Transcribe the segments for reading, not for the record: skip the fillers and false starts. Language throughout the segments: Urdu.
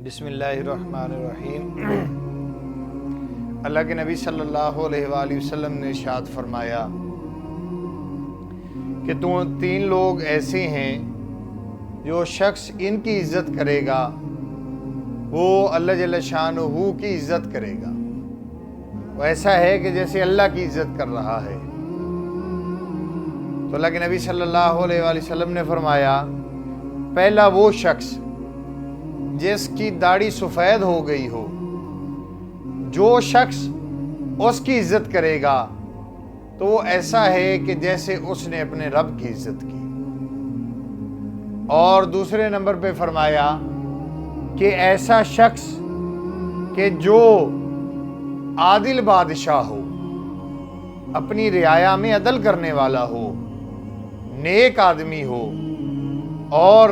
بسم اللہ الرحمن الرحیم۔ اللہ کے نبی صلی اللہ علیہ وآلہ وسلم نے ارشاد فرمایا کہ تین لوگ ایسے ہیں جو شخص ان کی عزت کرے گا وہ اللہ جل شانہ کی عزت کرے گا، وہ ایسا ہے کہ جیسے اللہ کی عزت کر رہا ہے۔ تو اللہ کے نبی صلی اللہ علیہ وآلہ وسلم نے فرمایا، پہلا وہ شخص جس کی داڑھی سفید ہو گئی ہو، جو شخص اس کی عزت کرے گا تو وہ ایسا ہے کہ جیسے اس نے اپنے رب کی عزت کی۔ اور دوسرے نمبر پہ فرمایا کہ ایسا شخص کہ جو عادل بادشاہ ہو، اپنی رعایا میں عدل کرنے والا ہو، نیک آدمی ہو اور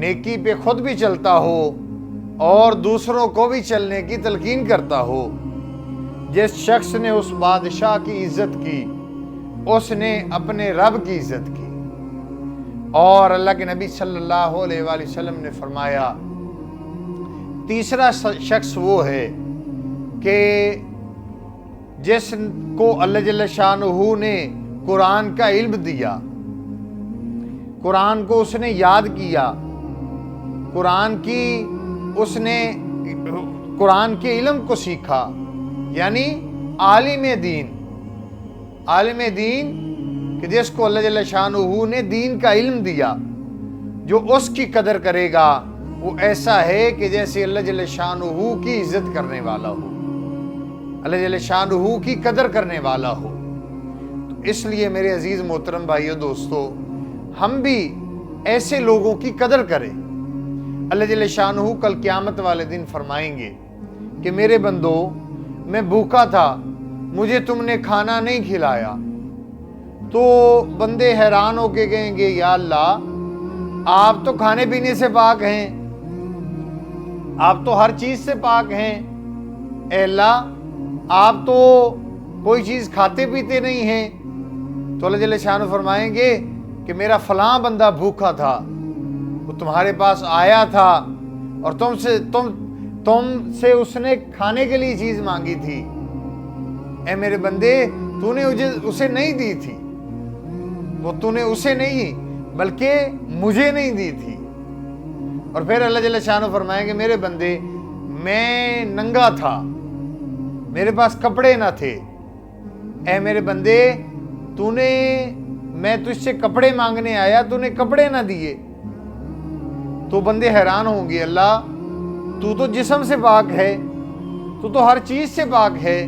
نیکی پہ خود بھی چلتا ہو اور دوسروں کو بھی چلنے کی تلقین کرتا ہو۔ جس شخص نے اس بادشاہ کی عزت کی اس نے اپنے رب کی عزت کی۔ اور اللہ کے نبی صلی اللہ علیہ وآلہ وسلم نے فرمایا، تیسرا شخص وہ ہے کہ جس کو اللہ جل شانہ نے قرآن کا علم دیا، قرآن کو اس نے یاد کیا، قرآن کے علم کو سیکھا، یعنی عالم دین کہ جس کو اللہ جل شانہ نے دین کا علم دیا، جو اس کی قدر کرے گا وہ ایسا ہے کہ جیسے اللہ جل شانہ کی عزت کرنے والا ہو، اللہ جل شانہ کی قدر کرنے والا ہو۔ تو اس لیے میرے عزیز محترم بھائیو دوستو، ہم بھی ایسے لوگوں کی قدر کریں۔ اللہ جل شانہ کل قیامت والے دن فرمائیں گے کہ میرے بندو، میں بھوکا تھا، مجھے تم نے کھانا نہیں کھلایا۔ تو بندے حیران ہو کے کہیں گے، یا اللہ، آپ تو کھانے پینے سے پاک ہیں، آپ تو ہر چیز سے پاک ہیں، اے اللہ آپ تو کوئی چیز کھاتے پیتے نہیں ہیں۔ تو اللہ جل شانہ فرمائیں گے کہ میرا فلاں بندہ بھوکا تھا، وہ تمہارے پاس آیا تھا اور تم سے اس نے کھانے کے لیے چیز مانگی تھی، اے میرے بندے تو نے اسے نہیں دی تھی، وہ تو نے اسے نہیں بلکہ مجھے نہیں دی تھی۔ اور پھر اللہ جل شانہ فرمائیں گے، میرے بندے میں ننگا تھا، میرے پاس کپڑے نہ تھے، اے میرے بندے میں تجھ سے کپڑے مانگنے آیا، تو نے کپڑے نہ دیے۔ تو بندے حیران ہوں گے، اللہ تو تو جسم سے پاک ہے، تو تو ہر چیز سے پاک ہے،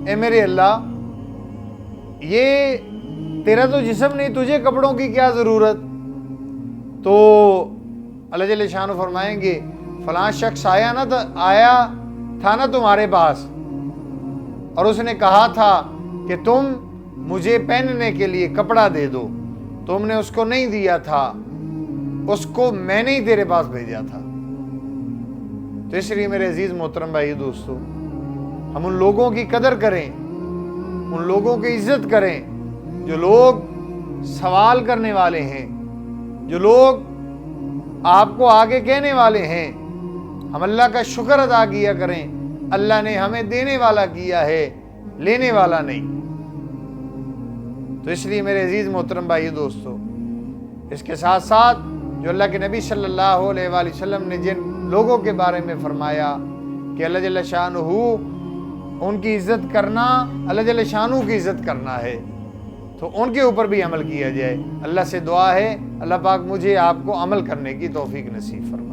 اے میرے اللہ یہ تیرا تو جسم نہیں، تجھے کپڑوں کی کیا ضرورت؟ تو اللہ جل شانہ فرمائیں گے، فلاں شخص آیا تھا نا تمہارے پاس، اور اس نے کہا تھا کہ تم مجھے پہننے کے لیے کپڑا دے دو، تم نے اس کو نہیں دیا تھا، اس کو میں نے ہی تیرے پاس بھیجا تھا۔ تو اس لیے میرے عزیز محترم بھائی دوستو، ہم ان لوگوں کی قدر کریں، ان لوگوں کی عزت کریں جو لوگ سوال کرنے والے ہیں، جو لوگ آپ کو آگے کہنے والے ہیں۔ ہم اللہ کا شکر ادا کیا کریں، اللہ نے ہمیں دینے والا کیا ہے، لینے والا نہیں۔ تو اس لیے میرے عزیز محترم بھائی دوستو، اس کے ساتھ ساتھ جو اللہ کے نبی صلی اللہ علیہ وآلہ وسلم نے جن لوگوں کے بارے میں فرمایا کہ اللہ جل شانہ ان کی عزت کرنا، اللہ جل شانہ کی عزت کرنا ہے، تو ان کے اوپر بھی عمل کیا جائے۔ اللہ سے دعا ہے اللہ پاک مجھے آپ کو عمل کرنے کی توفیق نصیب فرمائے۔